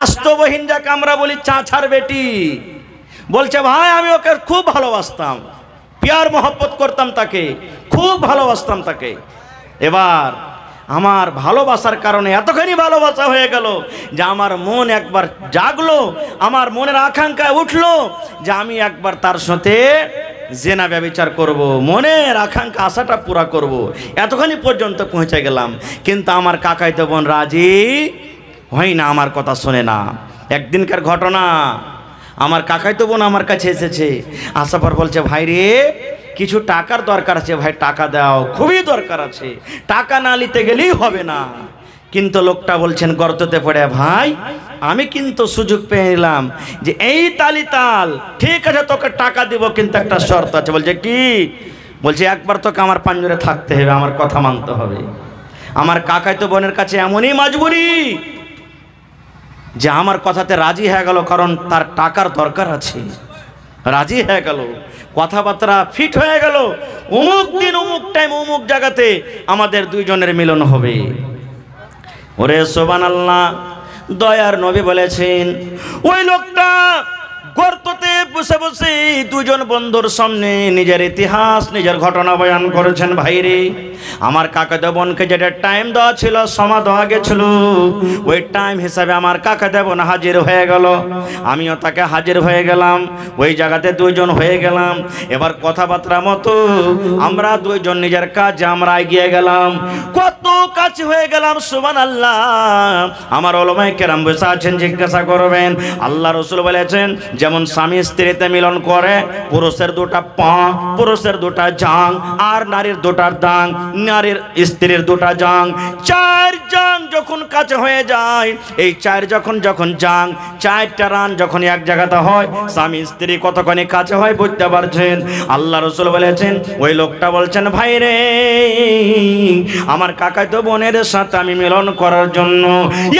রাষ্ট্রবহীন যাকে আমরা বলি চাচার বেটি, বলছে ভাই আমি ওকে খুব ভালোবাসতাম, প্যার মহব্বত করতাম তাকে, খুব ভালোবাসতাম তাকে। এবার আমার ভালোবাসার কারণে এতখানি ভালোবাসা হয়ে গেল যে আমার মন একবার জাগলো, আমার মনের আকাঙ্ক্ষায় উঠলো যে আমি একবার তার সাথে জেনা ব্যভিচার করব, মনের আকাঙ্ক্ষা আশাটা পুরা করব। এতখানি পর্যন্ত পৌঁছে গেলাম, কিন্তু আমার কাকাইতো বোন রাজি হয় না, আমার কথা শোনে না। একদিনকার ঘটনা, আমার কাকাইতো বোন আমার কাছে এসেছে, আসার পর বলছে ভাই রে কিছু টাকার দরকার আছে, ভাই টাকা দাও, খুবই দরকার আছে, টাকা না নিতে গেলেই হবে না। কিন্তু লোকটা বলছেন গর্ততে পড়ে, ভাই আমি কিন্তু সুযোগ পেয়ে নিলাম যে এই তালি তাল, ঠিক আছে তোকে টাকা দিব, কিন্তু একটা শর্ত আছে। বলছে কি? বলছে একবার তোকে আমার পাঞ্জরে থাকতে হবে, আমার কথা মানতে হবে। আমার কাকাইতো বোনের কাছে এমনই মজবুরি যে আমার কথাতে রাজি হয়ে গেল, কারণ তার টাকার দরকার আছে, রাজি হয়ে গেল, কথাবার্তা ফিট হয়ে গেল। অমুক দিন অমুক টাইম অমুক জায়গাতে আমাদের দুইজনের মিলন হবে। ওরে সুবহানাল্লাহ, দয়ার নবী বলেছেন ওই লোকটা গর্ততে বসে বসে দুজন বন্ধুর সামনে নিজের ইতিহাস, নিজের ঘটনা বয়ান করেছেন। ভাইরে আমার কাকাতো বোনকে যেটা টাইম দেওয়া ছিল, সময় দেওয়া গেছিল, ওই টাইম হিসাবে আমার কাকাতো বোন হাজির হয়ে গেল, আমিও তাকে হাজির হয়ে গেলাম, ওই জায়গাতে দুইজন হয়ে গেলাম। এবার কথাবার্তা মতো আমরা দুইজন নিজের কাজে আমরা এগিয়ে গেলাম, কত কাছে হয়ে গেলাম। সুবহানাল্লাহ, আমার উলামায়ে কেরাম বসে আছেন, জিজ্ঞাসা করবেন। আল্লাহ রাসূল বলেছেন যেমন স্বামী স্ত্রীতে মিলন করে, পুরুষের দুটা পা, পুরুষের দুটা জাং, আর নারীর দুটা দাং, নারীর স্ত্রীর দুটা জাং, চার জাং যখন কাছে হয়ে যায়, এই চার যখন জাং, চারটা রান যখন এক জায়গাতে হয়, স্বামী স্ত্রী কতখানি কাছে হয় বুঝতে পারছেন। আল্লাহ রাসূল বলেছেন, ওই লোকটা বলছেন ভাই রে আমার কাকাতো বোনের সাথে আমি মিলন করার জন্য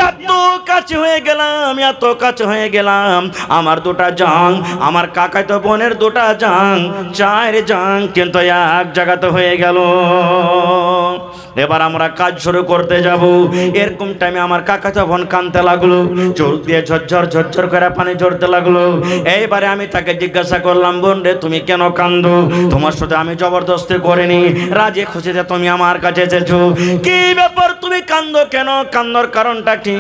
এত কাছে হয়ে গেলাম, এত কাছে হয়ে গেলাম, আমার দুটা জাং, আমার কাকাতো বোনের দুটা জাং, চার জাং কিন্তু এক জায়গাতে হয়ে গেল। এবার আমরা কাজ শুরু করতে যাব, এরকম টাইমে আমার কাকাতো বোন কাঁদতে লাগলো, চোখ দিয়ে ঝরঝর ঝরঝর করে পানি ঝরতে লাগলো। এইবারে আমি তাকে জিজ্ঞাসা করলাম, বোন রে তুমি কেন কান্দো? তোমার সাথে আমি জবরদস্তি করিনি, রাজি খুশিতে তুমি আমার কাছে এসেছো, কি ব্যাপার তুমি কান্দো কেন, কান্দর কারণটা কি?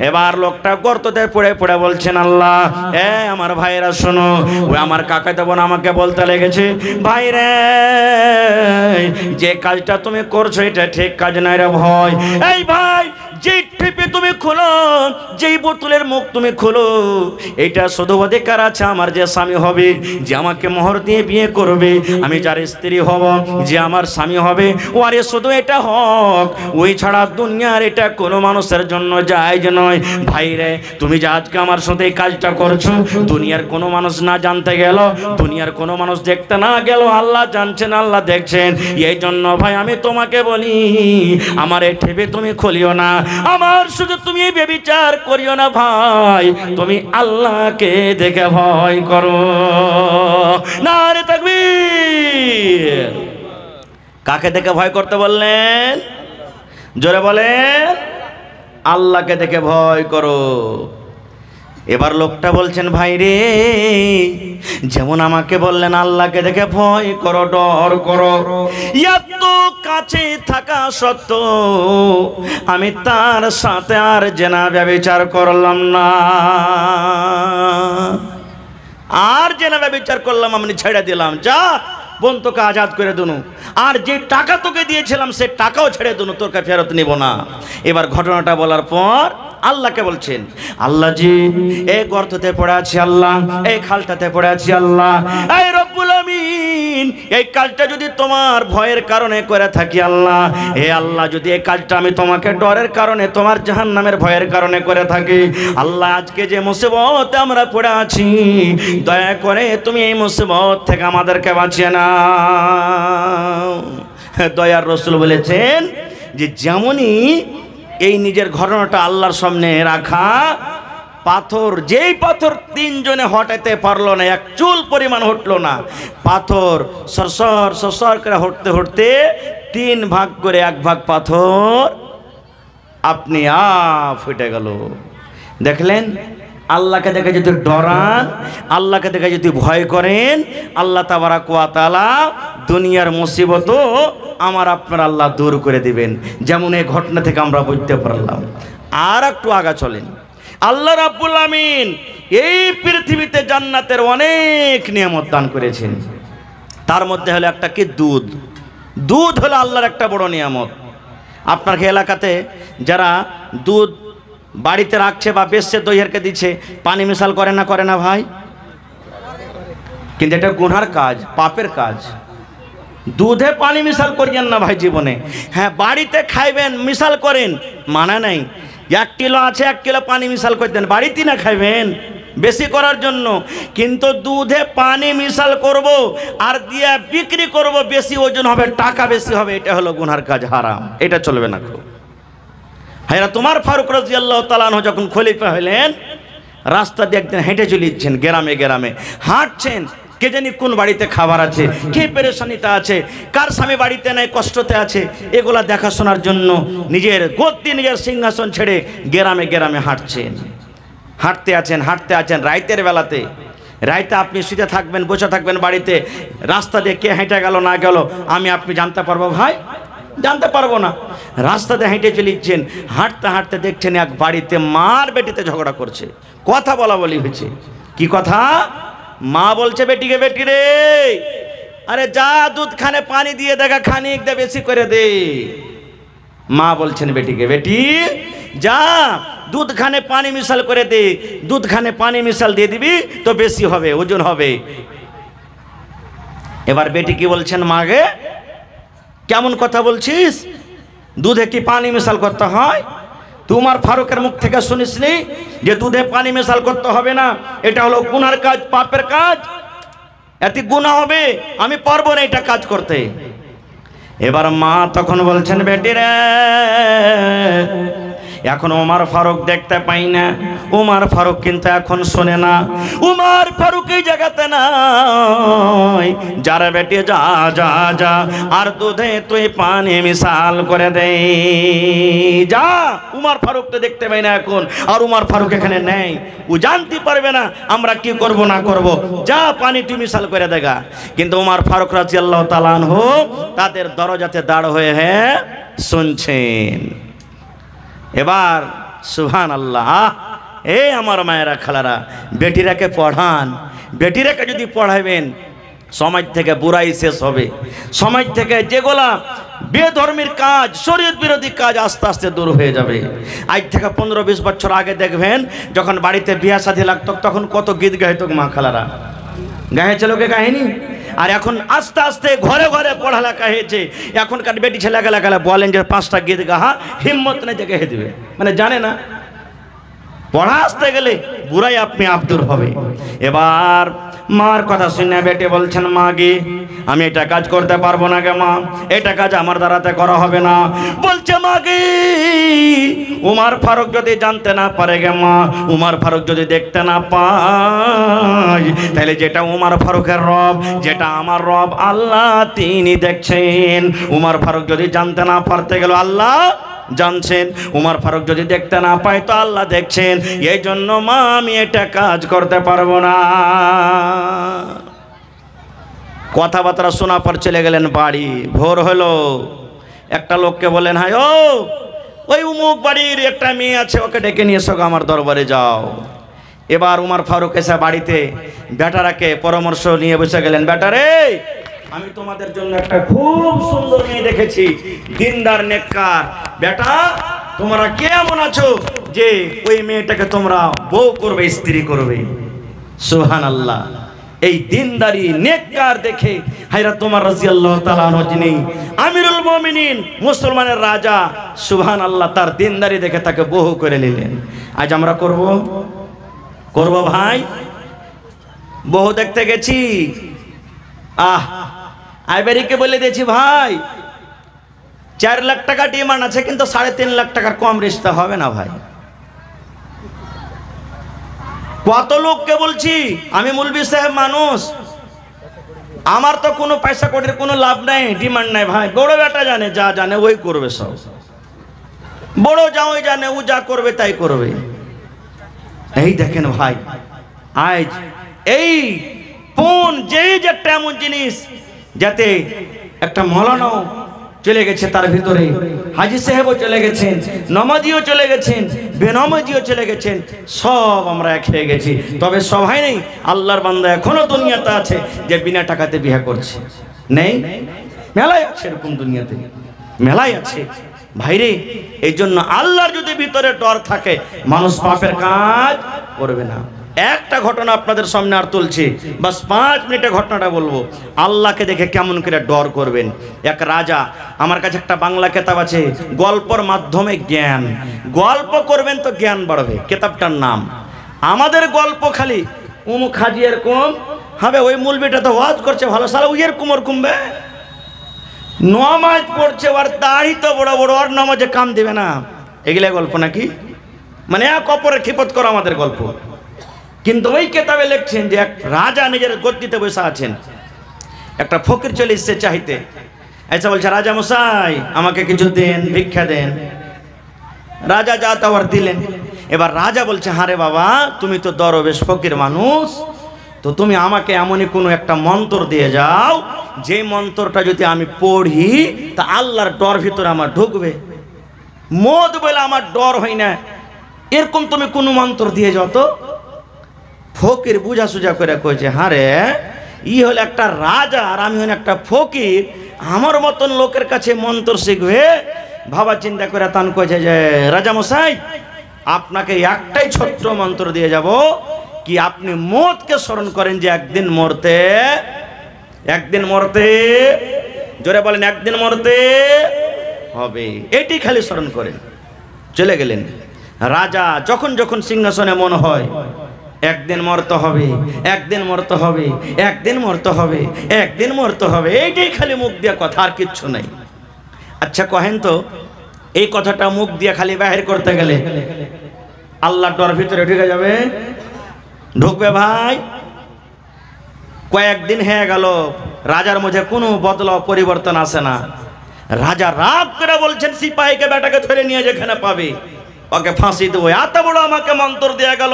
এবার লোকটা গর্ততে পড়ে পড়ে বলছেন, আল্লাহ আমার ভাইরা শোনো, ওই আমার কাকাতো বোন আমাকে বলতে লেগেছে, ভাই রে যে কাজটা তুমি করছো এটা ঠিক কাজ নাই রে ভয়। এই ভাই যেই টিপে তুমি খোলো, যেই বোতলের মুখ তুমি খোলো, এটা শুধু অধিকার আছে আমার যে স্বামী হবে, যে আমাকে মোহর দিয়ে বিয়ে করবে, আমি যার স্ত্রী হব, যে আমার স্বামী হবে, ওরে শুধু এটা হক, ওই ছাড়া দুনিয়ার এটা কোনো মানুষের জন্য জায়েজ নয়। ভাই রে তুমি যে আজকে আমার সাথে এই কাজটা করছো, দুনিয়ার কোনো মানুষ না জানতে গেল, দুনিয়ার কোনো মানুষ দেখতে না গেল, আল্লাহ জানছেন, আল্লাহ দেখছেন। এই জন্য ভাই আমি তোমাকে বলি, আমার এই ঠেপে তুমি খুলিও না, আমার শুধু তুমি ব্যভিচার করিও না ভাই, তুমি আল্লাহকে দেখে ভয় করো। নারে তাকবীর। কাকে দেখে ভয় করতে বললেন? জোরে বলেন, আল্লাহকে দেখে ভয় করো। এবার লোকটা বলছেন, ভাই রে যেমন আমাকে বললেন আল্লাহকে দেখে ভয় করো, ডর করো, এত কাছে থাকা সত্ত্বেও আমি তার সাথে আর জেনা ব্যভিচার করলাম না, আর জেনা ব্যভিচার করলাম আমি ছেড়ে দিলাম, যা বোন তোকে আজাদ করে দুনু, আর যে টাকা তোকে দিয়েছিলাম সে টাকাও ছেড়ে দুনু, তোকে ফেরত নিব না। এবার ঘটনাটা বলার পর আল্লাহকে বলছেন, আল্লাহ জি এই গর্ততে পড়ে আছি আল্লাহ, এই খালটাতে পড়ে আছি আল্লাহ, এই রব্বুল আমিন এই কাজটা যদি তোমার ভয়ের কারণে করে থাকি আল্লাহ, হে আল্লাহ যদি এই কাজটা আমি তোমাকে ডরের কারণে, তোমার জাহান্নামের ভয়ের কারণে করে থাকি, আল্লাহ আজকে যে মুসিবতে আমরা পড়ে আছি, দয়া করে তুমি এই মুসিবত থেকে আমাদেরকে বাঁচিয়ে নাও। দয়ার রাসূল বলেছেন যে যেমনই এই নিজের ঘটনাটা আল্লাহর সামনে রাখা, পাথর, যেই পাথর তিনজনে হটাতে পারলো না, এক চুল পরিমাণ হটলো না, পাথর সরসর সরসর করে হটতে হটতে তিন ভাগ করে এক ভাগ পাথর আপনি ফুটে গেল। দেখলেন, আল্লাহকে দেখে যদি ডরান, আল্লাহকে দেখে যদি ভয় করেন, আল্লাহ তাবারাক ওয়া তাআলা দুনিয়ার মুসিবতও আমার আপনার আল্লাহ দূর করে দিবেন। যেমন এই ঘটনা থেকে আমরা বুঝতে পারলাম। আর একটু আগা চলেন। আল্লাহ রাব্বুল আমিন এই পৃথিবীতে জান্নাতের অনেক নিয়ামত দান করেছেন। তার মধ্যে হলো একটা কি, দুধ। দুধ হলো আল্লাহর একটা বড় নিয়ামত। আপনার এলাকাতে যারা দুধ বাড়িতে রাখছে বা বেচছে, দইয়েরকে দিচ্ছে, পানি মিশাল করে না ভাই? কিন্তু এটা গুনার কাজ, পাপের কাজ। দুধে পানি মিশাল করিয়েন না ভাই জীবনে। হ্যাঁ, বাড়িতে খাইবেন মিশাল করেন, মানা নাই। 1 কিলো আছে, 1 কিলো পানি মিশাল করে দেন, বাড়িতে না খাইবেন বেশি করার জন্য। কিন্তু দুধে পানি মিশাল করব আর দিয়ে বিক্রি করব, বেশি ওজন হবে, টাকা বেশি হবে, এটা হলো গুনার কাজ, হারাম, এটা চলবে না। হায়রা তোমার ফারুক রাদিয়াল্লাহু তাআলা আনহু যখন খলিফা হলেন, রাস্তা দিয়ে একদিন হেঁটে চলেছেন, গ্রামে গ্রামে হাঁটছেন। কে জানি কোন বাড়িতে খাবার আছে, কে পেরেশানিতে আছে, কার স্বামী বাড়িতে নাই, কষ্টতে আছে, এগুলা দেখাশোনার জন্য নিজের গদ্দি, নিজের সিংহাসন ছেড়ে গ্রামে গ্রামে হাঁটছেন। হাঁটতে আছেন রাইতের বেলাতে। রাইতে আপনি শুতে থাকবেন, বসে থাকবেন বাড়িতে, রাস্তা দিয়ে কে হেঁটে গেল না গেল আপনি জানতে পারবো ভাই? জানতে পারবো না। রাস্তা দিয়ে হেঁটে চলেছেন, হাঁটতে হাঁটতে দেখছেন এক বাড়িতে মার বেটিতে ঝগড়া করছে, কথা বলা বলি হয়েছে। কি কথা? মা বলছে বেটিকে, বেটি রে, আরে যা দুধ খানে পানি দিয়ে দেখা, খানিক দে, বেশি করে দে। মা বলছেন বেটিকে, বেটি যা দুধ খানে পানি মিশাল করে দে, দুধ খানে পানি মিশাল দিয়ে দিবি তো বেশি হবে, ওজন হবে। এবার বেটি কি বলছেন, মাগে কেমন কথা বলছিস? দুধে কি পানি মিশাল করতে হয়? তোমার ফারুকের মুখ থেকে শুনিসনি যে দুধে পানি মিশাল করতে হবে না, এটা হলো গুনার কাজ, পাপের কাজ, এতে গুনাহ হবে, আমি পারবো না এটা কাজ করতে। এবার মা তখন বলছেন, বেটি রে, এখন ওমর ফারুক দেখতে পাই না, ওমর ফারুক কিন্তু এখন শোনে না, ওমর ফারুক এই জায়গাতে নাই। যারা বেটি যা যা যা আর দুধে তুই পানি মিশাল করে দে, যা। ওমর ফারুক তো দেখতে পাই না এখন, আর ওমর ফারুক এখানে নেই, ও জানতে পারবে না আমরা কি করব না করব, যা পানি তুই মিশাল করে দেগা। কিন্তু ওমর ফারুক রাদিয়াল্লাহু তাআলা আনহু তাদের দরজাতে দাঁড় হয়ে শুনছেন। এবার সুবহানাল্লাহ, এই আমার মায়েরা খালারা, বেটিরাকে পড়ান। বেটিরাকে যদি পড়াইবেন, সমাজ থেকে বুরাই শেষ হবে। সমাজ থেকে যেগুলা বেধর্মীর কাজ, শরীয়ত বিরোধী কাজ আস্তে আস্তে দূর হয়ে যাবে। আজ থেকে 15-20 বছর আগে দেখবেন, যখন বাড়িতে বিয়া শাদী লাগতো, তখন কত গীত গাইত মা খালারা, গাইছে লোকে কাহিনী। আর এখন আস্তে আস্তে ঘরে ঘরে পড়ালেখা হয়েছে। এখনকার বেটি ছেলে গেলে বলেন যে 5টা গীত গাহা, হিম্মত নেই যে গেয়ে দিবে, মানে জানে না। পড়া আসতে গেলে বুড়াই আপনি আব্দুর হবে। এবার মার কথা শুনে বেটে বলছেন, মা গে আমি এটা কাজ করতে পারবো না গে মা, এটা কাজ আমার দ্বারাতে করা হবে না। বলছে, মা গে ওমর ফারুক যদি জানতে না পারে গে মা, ওমর ফারুক যদি দেখতে না পায়, তাহলে যেটা ওমর ফারুকের রব, যেটা আমার রব আল্লাহ, তিনি দেখছেন। ওমর ফারুক যদি জানতে না পারতে গেল, আল্লাহ জানছেন। ওমর ফারুক যদি দেখতে না পায় তো আল্লাহ দেখছেন। এই জন্য মা আমি এটা কাজ করতে পারবো না। কথাবার্তা শোনা পর চলে গেলেন বাড়ি। ভোর হলো, একটা লোককে বলেন, হাই ও ওই উমুক বাড়ির একটা মেয়ে আছে, ওকে ডেকে নিয়ে এসো, আমার দরবারে যাও। এবার ওমর ফারুক এসে বাড়িতে বেটারাকে পরামর্শ নিয়ে বসে গেলেন, বেটারে আমি তোমাদের জন্য একটা খুব সুন্দর মেয়ে দেখেছি, দিনদার নেককার। বেটা তোমরা কেমন আছো যে ওই মেয়েটাকে তোমরা বউ করবে, স্ত্রী করবে? সুবহানাল্লাহ। এই দিনদারি নেককার দেখে হযরত ওমর রাদিয়াল্লাহু তাআলা আনহু, যিনি আমিরুল মুমিনিন, মুসলমানের রাজা, সুবহানাল্লাহ, তার দিনদারি দেখে তাকে বউ করে নিলেন। আজ আমরা করব ভাই? বউ দেখতে গেছি, আইবারিকে বলে দিয়েছি, ভাই 4 লাখ টাকা ডিমান্ড আছে, কিন্তু 3.5 লাখ টাকার কম রিশতা হবে না ভাই। কত লোককে বলছি, আমি মৌলভী সাহেব মানুষ, আমার তো কোনো পয়সা কড়ির কোনো লাভ নাই, ডিমান্ড নাই ভাই। বড় বেটা জানে, যা জানে ওই করবে, সব বড় যা ওই জানে, ও যা করবে তাই করবে। এই দেখেন ভাই, আজ এই ফোন যেই যে একটা এমন জিনিস, যাতে একটা মৌলানাও চলে গেছে তার ভিতরে, হাজি সাহেবও চলে গেছেন, নমাজিও চলে গেছেন, বেনমাজিও চলে গেছেন, সব আমরা এক হয়ে গেছি। তবে সবাই নেই, আল্লাহর বান্দা এখনো দুনিয়াতে আছে যে বিনা টাকাতে বিয়ে করছে। নেই? মেলায় আছে, এরকম দুনিয়াতে মেলায় আছে ভাইরে। এই জন্য আল্লাহর যদি ভিতরে ডর থাকে, মানুষ পাপের কাজ করবে না। একটা ঘটনা আপনাদের সামনে আর তুলছি, বাস 5 মিনিটে ঘটনাটা বলবো। আল্লাহকে দেখে কেমন করে ডর করবেন। এক রাজা, আমার কাছে একটা বাংলা কিতাব আছে, গল্পর মাধ্যমে জ্ঞান। গল্প করবেন তো জ্ঞান বাড়বে, কিতাবটার নাম। আমাদের গল্প খালি উমুক হাজি এরকম হবে, ওই মূলবিটা তো ওয়াজ করছে ভালো, সালা উইয়ের কুমোর কুমবে, নামাজ পড়ছে, ওর দাড়ি তো বড় বড়, ওর নামাজে কাম দিবে না। এগুলা গল্প নাকি? মানে এক অপরের খিপত করা আমাদের গল্প। কিন্তু ওই কেতাবে লিখছেন যে এক রাজা নিজের গদ্দিতে বসে আছেন, একটা ফকির চলে এসছে চাইতে। আচ্ছা বলছে, রাজা মশাই আমাকে কিছু দেন, ভিক্ষা দেন। রাজা যা তাওয়ার দিলেন। এবার রাজা বলছে, হারে বাবা, তুমি তো দরবেশ ফকির মানুষ, তো তুমি আমাকে এমনই কোনো একটা মন্ত্র দিয়ে যাও, যে মন্ত্রটা যদি আমি পড়ি তা আল্লাহর ডর ভিতরে আমার ঢুকবে। মদ বলে আমার ডর হয় না, এরকম তুমি কোনো মন্ত্র দিয়ে যাও তো। ফকির বুঝা সুঝা করে কইছে, হারে ই হল একটা রাজা আর আমি হল একটা ফকির, আমার মতন লোকের কাছে মন্ত্র শিখবে। ভাবা চিন্তা করে তান কইছে যে, রাজা মশাই আপনাকে একটাই ছোট্ট মন্ত্র দিয়ে যাব, কি আপনি মদকে স্মরণ করেন যে একদিন মরতে, একদিন মরতে, জোরে বলেন একদিন মরতে হবে, এটি খালি স্মরণ করেন। চলে গেলেন। রাজা যখন যখন সিংহাসনে মনে হয় একদিন মরতে হবে, একদিন মরতে হবে, একদিন মরতে হবে, একদিন মরতে হবে, এইটাই খালি মুখ দিয়ে কথা, আর কিচ্ছু নাই। আচ্ছা কহেন তো, এই কথাটা মুখ দিয়ে খালি বাহির করতে গেলে আল্লাহর ডর ভিতরে ঢুকে যাবে? ঢুকবে ভাই? কয়েকদিন হয়ে গেল, রাজার মধ্যে কোনো বদলাও পরিবর্তন আসে না। রাজা রাগ করে বলছেন সিপাহীকে, বেটাকে ধরে নিয়ে যেখানে পাবে ওকে ফাঁসি দেবো। এত বড় আমাকে মন্ত্র দেয়া গেল,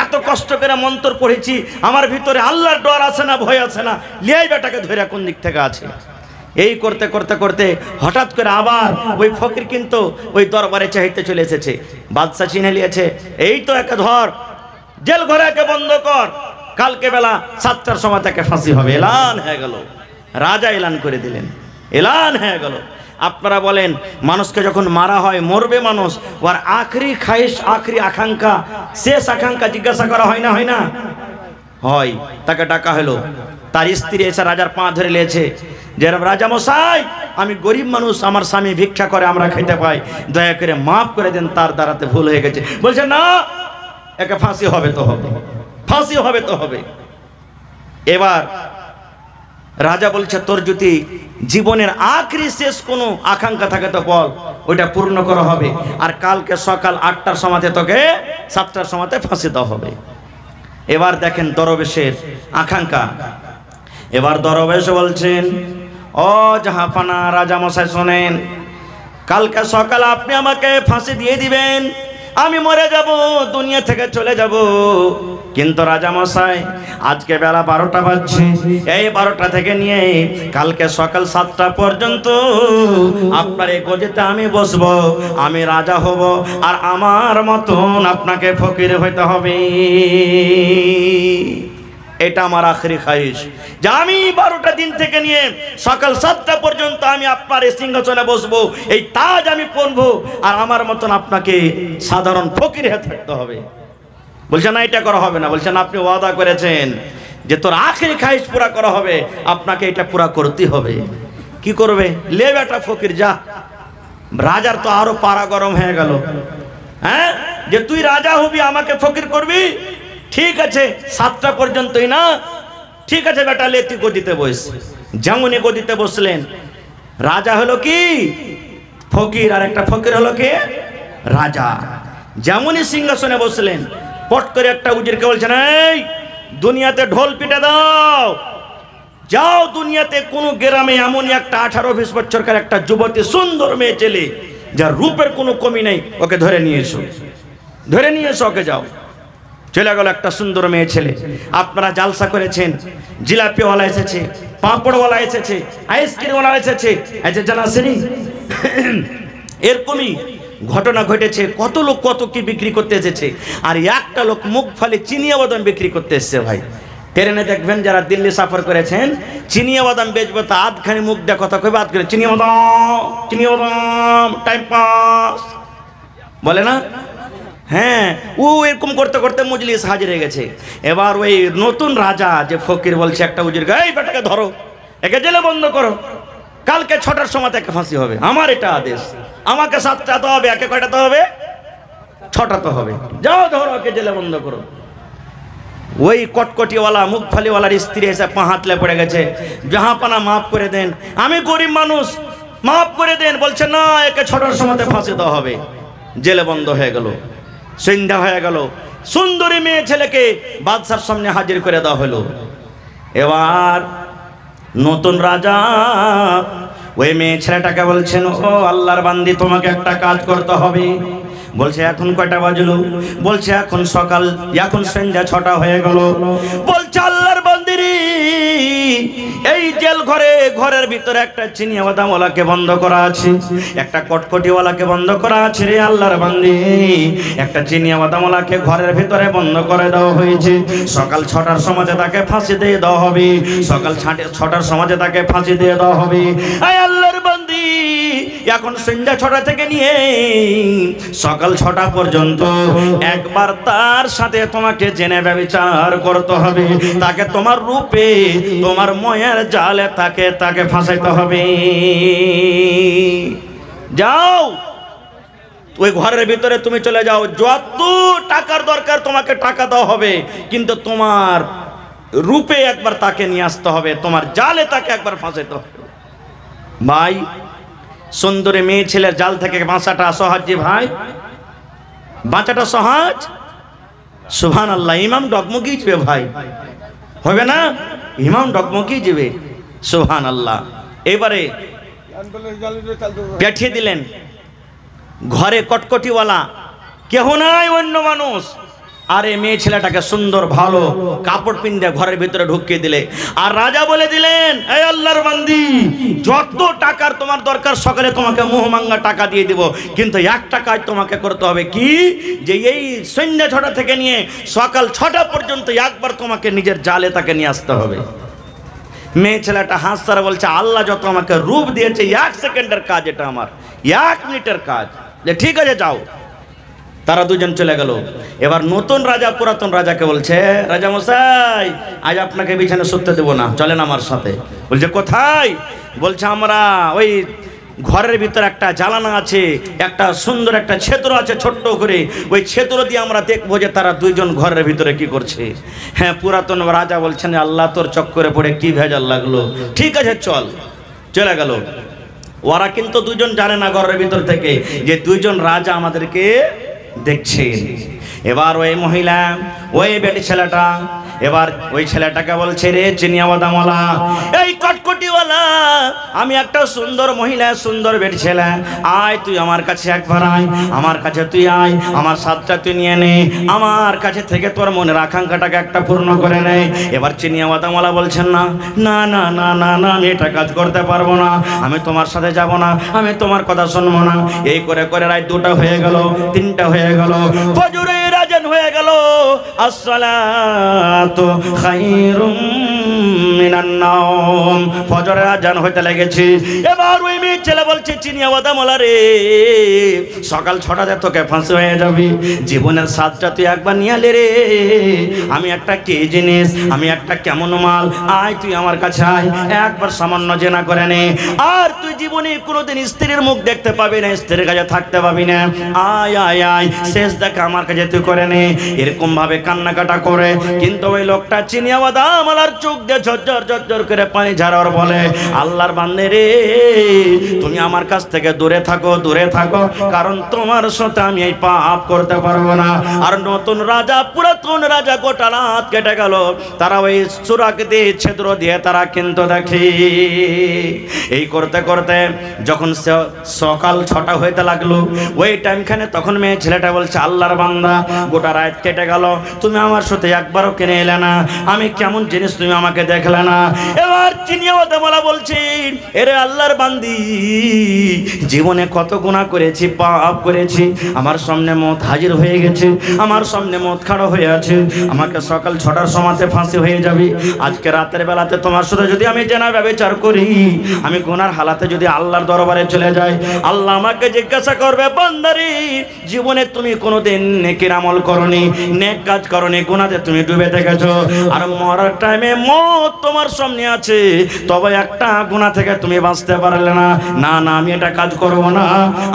এত কষ্ট করে মন্ত্র পড়েছি, আমার ভিতরে আল্লাহর ডর আছে না, ভয় আছে না, লিয়াই বেটাকে ধরে কোন দিক থেকে আছে। এই করতে করতে করতে হঠাৎ করে আবার ওই ফকির কিন্তু ওই দরবারে চাইতে চলে এসেছে। বাদশা চিনে নিয়েছে, এই তো একে ধর, জেল ঘরে একে বন্ধ কর, কালকে বেলা 7টার সময় তাকে ফাঁসি হবে। এলান হয়ে গেল, রাজা এলান করে দিলেন, এলান হয়ে গেল। আপনারা বলেন, মানুষকে যখন মারা হয়, মরবে মানুষ, ওর আখরি খাইশ, আখরি আকাঙ্ক্ষা, শেষ আকাঙ্ক্ষা জিজ্ঞাসা করা হয় না, হয় না? হয়। তাকে ডাকা হলো, তার স্ত্রী এসে রাজার পা ধরে নিয়েছে যে, রাজা মশাই আমি গরিব মানুষ, আমার স্বামী ভিক্ষা করে, আমরা খেতে পাই, দয়া করে মাফ করে দেন, তার দ্বারাতে ভুল হয়ে গেছে। বলছে না, একে ফাঁসি হবে তো হবে, ফাঁসি হবে তো হবে। এবার রাজা বলছে, তোর যদি জীবনের আখরি শেষ কোনো আকাঙ্ক্ষা থাকে তো বল, ওইটা পূর্ণ করা হবে, আর কালকে সকাল 8টার সময়তে তোকে 7টার সময়তে ফাঁসি দেওয়া হবে। এবার দেখেন দরবেশের আকাঙ্ক্ষা। এবার দরবেশ বলছেন, ও জাহাপানা রাজা মশাই শোনেন, কালকে সকালে আপনি আমাকে ফাঁসি দিয়ে দিবেন, আমি মরে যাব, দুনিয়া থেকে চলে যাব। কিন্তু রাজা মশাই আজকে বেলা 12টা বাজছে, এই 12টা থেকে নিয়ে কালকে সকাল 7টা পর্যন্ত আপনার এই গদিতে আমি বসবো, আমি রাজা হব, আর আমার মতন আপনাকে ফকির হইতে হবে। এটা আমার আখরি খাইশ, যে আমি 12টা দিন থেকে নিয়ে সকাল 7টা পর্যন্ত আমি আপনার এই সিংহাসনে বসবো, এই তাজ আমি পরবো, আর আমার মতন আপনাকে সাধারণ ফকির হয়ে থাকতে হবে। বলছে না, এটা করা হবে না। বলছেন, আপনি ওয়াদা করেছেন যে তোর আখরি খাইশ পুরা করা হবে, আপনাকে এটা পুরা করতে হবে। কি করবে? লে বেটা ফকির যা। রাজার তো আরো পাড়া গরম হয়ে গেল, হ্যাঁ, যে তুই রাজা হবি, আমাকে ফকির করবি, ঠিক আছে 7টা পর্যন্তই না, ঠিক আছে বেটা, লে তুই গদিতে বস। যেমনই গদিতে বসলেন, রাজা হলো কি ফকির, আর একটা ফকির হলো কি রাজা। যেমনই সিংহাসনে বসলেন, পট করে একটা উজিরকে বলছেন, এই দুনিয়াতে ঢোল পিটে দাও, যাও দুনিয়াতে কোনো গ্রামে এমনই একটা 18-20 বছরকার একটা যুবতী সুন্দর মেয়ে ছেলে, যার রূপের কোনো কমি নেই, ওকে ধরে নিয়ে এসো, ধরে নিয়ে এসো, ওকে যাও। চলে গেল একটা সুন্দর মেয়ে ছেলে। আপনারা জালসা করেছেন, জিলাপিওয়ালা এসেছে, পাঁপড়ওয়ালা এসেছে, আইসক্রিমওয়ালা এসেছে, জানা শ্রেণী এরকমই ঘটনা ঘটেছে। কত লোক কত কি বিক্রি করতে এসেছে, আর একটা লোক মুখ ফালে চিনিয়া বাদাম বিক্রি করতে এসছে। ভাই ট্রেনে দেখবেন যারা দিল্লি সফর করেছেন, চিনিয়া বাদাম বেচবে তো আধখানি মুখ দিয়ে কথা কইবে, আধ করে চিনিয়া বাদাম টাইম পাস বলে না। হ্যাঁ, ও এরকম করতে করতে মজলিস হাজির হয়ে গেছে। এবার ওই নতুন রাজা যে ফকির বলছে একটা উজির, এই বেটাকে ধরো, একে জেলে বন্ধ করো, কালকে 6টার সময় তাকে ফাঁসি হবে। আমার এটা আদেশ, আমাকে 7টাতে হবে, একে কয়টাতে হবে? 6টাতে হবে। যাও ধরো, একে জেলে বন্ধ করো। ওই কটকটিওয়ালা মুখ ফালিওয়ালার স্ত্রী এসে পা হাতলে পড়ে গেছে, জাহাপানা মাফ করে দেন, আমি গরিব মানুষ, মাফ করে দেন। বলছে না, একে 6টার সময় ফাঁসি দেওয়া হবে। জেলে বন্ধ হয়ে গেল, সন্ধ্যা হয়ে গেল। সুন্দরী মেয়ে ছেলেকে বাদশার সামনে হাজির করে দেওয়া হলো। এবার নতুন রাজা ওই মেয়ে ছেলেটাকে বলছেন, ও আল্লাহর বান্দি, তোমাকে একটা কাজ করতে হবে। বলছে এখন কয়টা বাজলো? বলছে এখন সকাল, এখন সন্ধ্যা 6টা হয়ে গেল। বলছে আল্লাহর বান্দিরি, এই জেল ঘরের ভিতরে একটা চিনিয়া বাদামওয়ালাকে বন্ধ করা আছে, একটা কটকটিওয়ালাকে বন্ধ করা আছে রে আল্লাহর বান্দি। একটা চিনিয়া বাদামওয়ালাকে ঘরের ভিতরে বন্ধ করে দেওয়া হয়েছে। সকাল 6টার সময় তাকে ফাঁসি দিয়ে দেওয়া হবে, সকাল 6টার সময় তাকে ফাঁসি দিয়ে দেওয়া হবে। আয় আল্লাহর বান্দি, এখন সন্ধ্যা 6টা থেকে নিয়ে সকাল 6টা পর্যন্ত একবার তার সাথে তোমাকে জেনে ব্যভিচার করতে হবে, তাকে তোমার রূপে, তোমার ময়ের জালে তাকে ফাঁসাইতে হবে। যাও ওই ঘরের ভিতরে তুমি চলে যাও, যত টাকার দরকার তোমাকে টাকা দেওয়া হবে, কিন্তু তোমার রূপে একবার তাকে নিয়ে আসতে হবে, তোমার জালে তাকে একবার ফাঁসাইতে হবে। ভাই, সুন্দরী মেয়ে ছেলের জাল থেকে বাঁচাটা সহজ যে ভাই, বাঁচাটা সহজ। সুবহানাল্লাহ, ইমাম ডগমগি যাবে ভাই, হবে না? ইমাম ডগমগি যাবে। সুবহানাল্লাহ। এবারে পাঠিয়ে দিলেন ঘরে কটকটিওয়ালা, কেহ নাই, অন্য মানুষ। আর এই মেয়ে ছেলেটাকে সুন্দর ভালো কাপড় পিন্দে ঘরের ভিতরে ঢুকিয়ে দিলে। আর রাজা বলে দিলেন, এই আল্লাহর বান্দি, যত টাকার তোমার দরকার সকালে তোমাকে মোহমাঙ্গা টাকা দিয়ে দিব, কিন্তু একটা কাজ তোমাকে করতে হবে, কি? যে এই সন্ধ্যা 6টা থেকে নিয়ে সকাল 6টা পর্যন্ত একবার তোমাকে নিজের জালে তাকে নিয়ে আসতে হবে। মেয়ে ছেলেটা হাসতে বলছে, আল্লাহ যত আমাকে রূপ দিয়েছে, 1 সেকেন্ডের কাজ এটা, আমার 1 মিনিটের কাজ। যে ঠিক আছে যাও। তারা দুজন চলে গেল। এবার নতুন রাজা পুরাতন রাজাকে বলছে, রাজা মশাই, আজ আপনাকে বিছানা শুতে দেব না, চলেন আমার সাথে। বলছে কোথায়? বলছে আমরা ওই ঘরের ভিতরে একটা জ্বালানা আছে, একটা সুন্দর একটা ছেত্র আছে ছোট্ট করে, ওই ছেত্র দিয়ে আমরা দেখবো যে তারা দুইজন ঘরের ভিতরে কি করছে। হ্যাঁ, পুরাতন রাজা বলছেন, আল্লাহ তোর চক্করে পড়ে কি ভেজাল লাগলো, ঠিক আছে চল। চলে গেল। ওরা কিন্তু দুজন জানে না ঘরের ভিতর থেকে যে দুইজন রাজা আমাদেরকে দেখছেন। এবার ওই মহিলা, ওই বেটি ছেলেটা, এবার ওই ছেলেটাকে বলছে, রে চিনিয়া বাদামওয়ালা, এই কটকটিওয়ালা, আমি একটা সুন্দর মহিলা, সুন্দর বেটি ছেলে, আয় তুই আমার কাছে একবার আয়, আমার কাছে তুই আয়, আমার সাথটা তুই নিয়ে নে, আমার কাছে থেকে তোর মনের আকাঙ্ক্ষাটাকে একটা পূর্ণ করে নে। এবার চিনিয়া বাদামওয়ালা বলছেন, না না না না না না, আমি এটা কাজ করতে পারবো না, আমি তোমার সাথে যাব না, আমি তোমার কথা শুনবো না। এই করে করে রাত 2টা হয়ে গেল, 3টা হয়ে গেল, ফজরের আযান হয়ে গেল। আসসালাতু খায়রুম মিনান নাওম, ফজরের আযান হইতে লেগেছে। এবার ওই মেয়ে ছেলে বলছে, চিনিয়া বাদামওয়ালা রে, সকাল 6টাতে তোকে ফাঁসি হয়ে যাবি, জীবনের স্বাদটা তুই একবার নিয়ে আলে রে। আমি একটা কি জিনিস, আমি একটা কেমন মাল, আয় তুই আমার কাছে আয়, একবার সামান্য জেনা করে নে। আর তুই জীবনে কোনোদিন স্ত্রীর মুখ দেখতে পাবি না, স্ত্রীর কাছে থাকতে পাবি না, আয় আয় আয়, শেষ দেখা আমার কাছে তুই করে নে। এরকম ভাবে কান্নাকাটা করে, কিন্তু ওই লোকটা চিনিয়া বাদামওয়ালার চোখ দিয়ে ঝরঝর ঝরঝর করে পানি ঝাড়ার বলে, আল্লাহর বান্দে রে, তুমি আমার কাছ থেকে দূরে থাকো, দূরে থাকো, কারণ তোমার সাথে আমি এই পাপ করতে পারবো না। আর নতুন রাজা, পুরাতন রাজা গোটা রাত কেটে গেল, তারা ওই সুরাক দিয়ে, ছেদ্র দিয়ে তারা কিন্তু দেখি। এই করতে করতে যখন সকাল 6টা হইতে লাগলো, ওই টাইমখানে তখন মেয়ে ছেলেটা বলছে, আল্লাহর বান্দা, গোটা গোটা রাত কেটে গেল, তুমি আমার সাথে একবারও কিনে এলে না, আমি কেমন জিনিস তুমি আমাকে দেখলে না। এবার চিনিয়াওয়ালা বলছেন, এরে আল্লাহর বান্দি, জীবনে কত গুনাহ করেছি, পাপ করেছি, আমার সামনে মত হাজির হয়ে গেছে, আমার সামনে মত খাড়া হয়ে আছে, আমাকে সকাল 6টার সময়তে ফাঁসি হয়ে যাবে। আজকে রাতের বেলাতে তোমার সাথে যদি আমি জেনা ব্যভিচার করি, আমি গুনার হালাতে যদি আল্লাহর দরবারে চলে যাই, আল্লাহ আমাকে জিজ্ঞাসা করবে, বান্দারে জীবনে তুমি কোনোদিন নেকির আমল করনি, নেক কাজ করনি, গুনাতে তুমি ডুবে থেকেছো, আর মরার টাইমে মত তোমার সামনে আছে, তবে একটা গুনাহ থেকে তুমি বাঁচতে পারলে না। না না, আমি এটা কাজ করব না,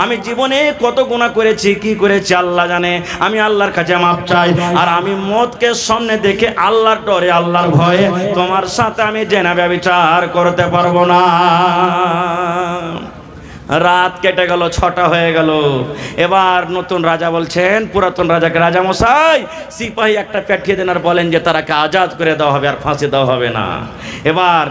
আমি জীবনে কত গুনাহ করেছি, কি করেছি আল্লাহ জানে, আমি আল্লাহর কাছে মাপ চাই, আর আমি মতকে সামনে দেখে আল্লাহর ডরে, আল্লাহর ভয়ে তোমার সাথে আমি জেনা ব্যভিচার করতে পারবো না। রাত কেটে গেল, 6টা হয়ে গেল। এবার নতুন রাজা বলছেন পুরাতন রাজাকে, রাজা মশাই সিপাহী একটা পাঠিয়ে দেন আর বলেন যে তারাকে আজাদ করে দেওয়া হবে, আর ফাঁসি দেওয়া হবে না। এবার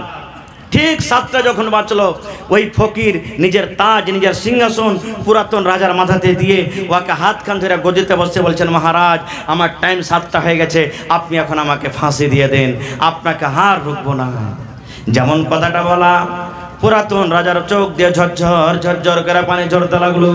ঠিক 7টা যখন বাঁচলো, ওই ফকির নিজের তাজ, নিজের সিংহাসন পুরাতন রাজার মাথাতে দিয়ে ওকে হাত কান ধরে গদিতে বসে বলছেন, মহারাজ আমার টাইম 7টা হয়ে গেছে, আপনি এখন আমাকে ফাঁসি দিয়ে দেন, আপনাকে হার রুখবো না। যেমন কথাটা বলা, পুরাতন রাজার চোখ দিয়ে ঝরঝর ঝরঝর করে পানি ঝরতে লাগলো।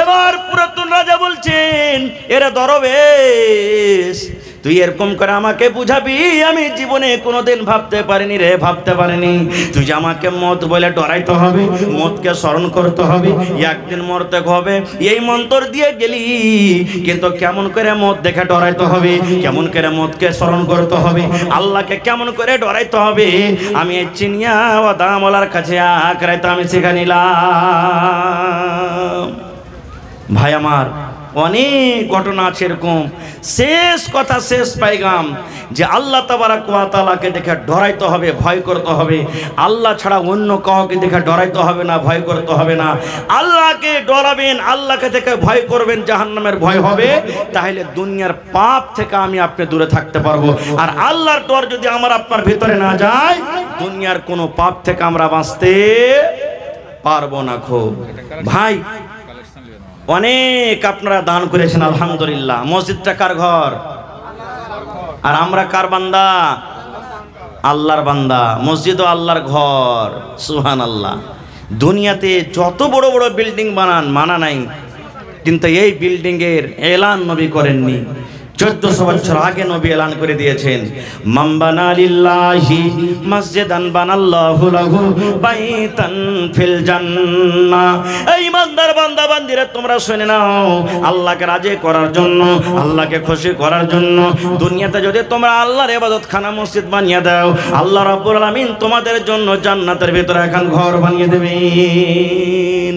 এবার পুরাতন রাজা বলছেন, এরা দরবেশ, তুই এরকম করে আমাকে বুঝাবি, আমি জীবনে কোনোদিন ভাবতে পারিনি রে, ভাবতে পারিনি। তুই যে আমাকে মত বলে ডরাইতে হবে, মতকে স্মরণ করতে হবে, একদিন মরতে হবে, এই মন্ত্র দিয়ে গেলি, কিন্তু কেমন করে মত দেখে ডরাইতে হবে, কেমন করে মতকে স্মরণ করতে হবে, আল্লাহকে কেমন করে ডরাইতে হবে, আমি এই চিনিয়া ও দামওয়ালার কাছে আখরাইতে আমি শিখে নিলাম। ভাই আমার, অনেক ঘটনা আছে এরকম। শেষ কথা, শেষ পাইগাম যে আল্লাহ তাবারাক ওয়া তাআলাকে দেখে ডরাইতে হবে, ভয় করতে হবে, আল্লাহ ছাড়া অন্য কাউকে দেখে ডরাইতে হবে না, ভয় করতে হবে না। আল্লাহকে ডরাবেন, আল্লাহকে দেখে ভয় করবেন, জাহান্নামের ভয় হবে, তাহলে দুনিয়ার পাপ থেকে আমি আপনি দূরে থাকতে পারবো। আর আল্লাহর ডর যদি আমার আপনার ভিতরে না যায়, দুনিয়ার কোনো পাপ থেকে আমরা বাঁচতে পারবো না। খুব ভাই, অনেক আপনারা দান করেছেন, আলহামদুলিল্লাহ। মসজিদটা কার ঘর? আর আমরা কার বান্দা? আল্লাহর বান্দা। মসজিদও আল্লাহর ঘর, সুবহানাল্লাহ। দুনিয়াতে যত বড় বড় বিল্ডিং বানান, মানা নাই, কিন্তু এই বিল্ডিং এর এলান নবী করেননি। 1400 বছর আগে নবী এলান করে দিয়েছেন, মান বানা লিল্লাহি মসজিদান বানাল্লাহু লাহু বাইতান ফিল জান্নাহ। এই ইমানদার বান্দা বান্দিরা তোমরা শুনে নাও, আল্লাহকে রাজি করার জন্য, আল্লাহকে খুশি করার জন্য দুনিয়াতে যদি তোমরা আল্লাহর ইবাদতখানা মসজিদ বানিয়ে দাও, আল্লাহ রাব্বুল আলামিন তোমাদের জন্য জান্নাতের ভিতরে এখন ঘর বানিয়ে দেবেন।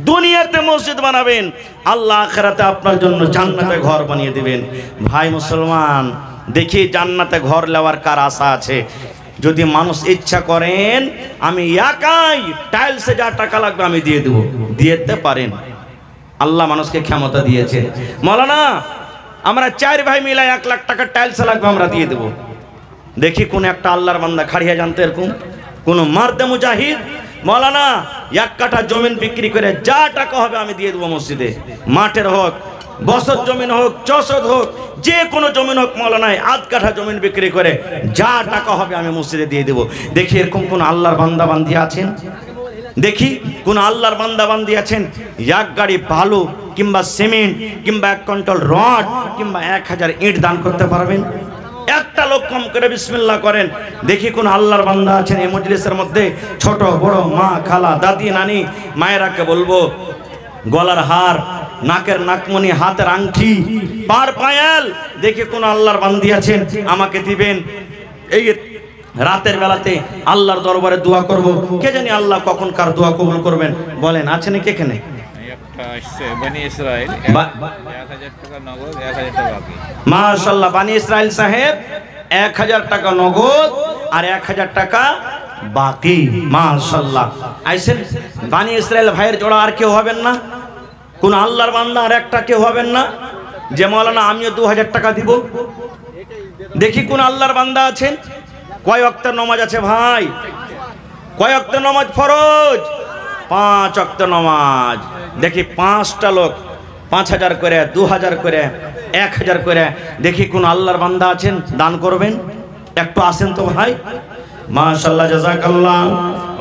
দুনিয়াতে মসজিদ বানাবেন, আল্লাহ আখিরাতে আপনার জন্য জান্নাতে ঘর বানিয়ে দিবেন। ভাই মুসলমান, দেখি জান্নাতে ঘর নেওয়ার কার আশা আছে? যদি মানুষ ইচ্ছা করেন, আমি একাই টাইলসে যা টাকা লাগবে আমি দিয়ে দেবো, দিতে পারেন। আল্লাহ মানুষকে ক্ষমতা দিয়েছে। মৌলানা আমরা 4 ভাই মিলে 1 লাখ টাকা টাইলসে লাগবে, আমরা দিয়ে দেবো। দেখি কোন একটা আল্লাহর বান্দা খাড়িয়া জানতে এরকম কোন মার্দে মুজাহিদ, মৌলানা 1 কাঠা জমিন বিক্রি করে যা টাকা হবে আমি দিয়ে দেবো মসজিদে, মাঠের হোক, বছর জমিন হোক, চষদ হোক, যে কোনো জমিন হোক, মৌলানা 1 কাঠা জমিন বিক্রি করে যা টাকা হবে আমি মসজিদে দিয়ে দেবো। দেখি এরকম কোন আল্লাহর বান্দা বান্দি আছেন? দেখি কোন আল্লাহর বান্দা বান্দি আছেন 1 গাড়ি বালু কিংবা সিমেন্ট কিংবা 1 কুইন্টাল রড কিংবা 1000 ইট দান করতে পারবেন? একটা লোক কম করে বিসমিল্লাহ করেন। দেখি কোন আল্লাহর বান্দা আছেন এই মজলিসের মধ্যে, ছোট বড়, মা, খালা, দাদি, নানি, মায়েরাকে বলবো গলার হার, নাকের নাকমণি, হাতের আংটি, পার পায়াল, দেখি কোন আল্লাহর বান্দি আছেন আমাকে দিবেন। এই রাতের বেলাতে আল্লাহর দরবারে দোয়া করব, কে জানি আল্লাহ কখন কার দোয়া কবুল করবেন। বলেন আছে নাকি এখানে? বানি ইসরাইল 1000 টাকা নগদ, 1000 টাকা বাকি। মাশাআল্লাহ, বানি ইসরাইল সাহেব 1000 টাকা নগদ আর 1000 টাকা বাকি। মাশাআল্লাহ, আইছেন বানি ইসরাইল ভাইয়ের জোড়া আর কেউ হবেন না? কোন আল্লাহর বান্দা আর একটা কেউ হবেন না যে মৌলানা আমিও 2000 টাকা দিব? দেখি কোন আল্লাহর বান্দা আছেন। কয় ওয়াক্তের নামাজ আছে ভাই? কয় ওয়াক্তের নামাজ ফরজ? 5 ওয়াক্ত নামাজ। দেখি 5টা লোক 5000 করে, 2000 করে 1000 করে। দেখি কোন আল্লাহর বান্দা আছেন দান করবেন, একটু আসেন তো ভাই। মাশাআল্লাহ, জাযাকাল্লাহ।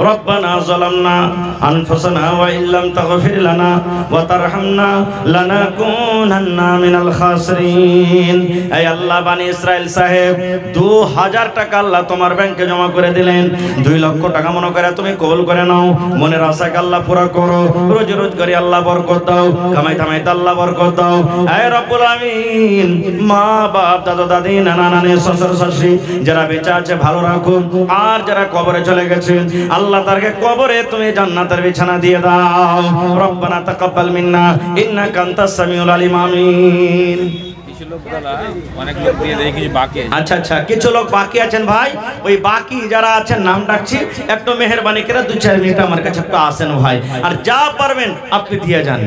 রব্বানা যালামনা আনফুসানা ওয়া ইল্লাম তাগফির লানা ওয়া তারহামনা লানাকুনান্না মিনাল খাসিরিন। হে আল্লাহ, বানি ইসরাইল সাহেব 2000 টাকা আল্লাহ তোমার ব্যাংকে জমা করে দিলেন। 2 লক্ষ টাকা মনে করে তুমি কবুল করে নাও। মনের আশাকে আল্লাহ পুরা করো। রোজ রোজ করে আল্লাহ বরকত দাও, কামাই কামাইতে আল্লাহ বরকত দাও। হে রব্বুল আমিন, মা বাপ দাদা দাদি নানা নানি শ্বশুর শাশুড়ি যারা বেঁচে আছে ভালো রাখো, আর যারা কবরে চলে গেছে আল্লাহ তারকে কবরে তুমি জান্নাতের বিছানা দিয়ে দাও। রব্বানা তাকাব্বাল মিন্না ইন্নাকা আনতাস সামিউল আলিম। আমিন। আচ্ছা আচ্ছা, কিছু লোক বাকি আছেন ভাই, ওই বাকি যারা আছেন নাম ডাকছি, একটু মেহেরবানি করে 2-4 মিনিট আমার কাছে একটু আসেন ভাই, আর যা পারবেন আপনি দিয়ে যান।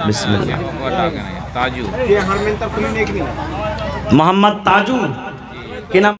বিসমিল্লাহ। মোহাম্মদ তাজু কি নাম?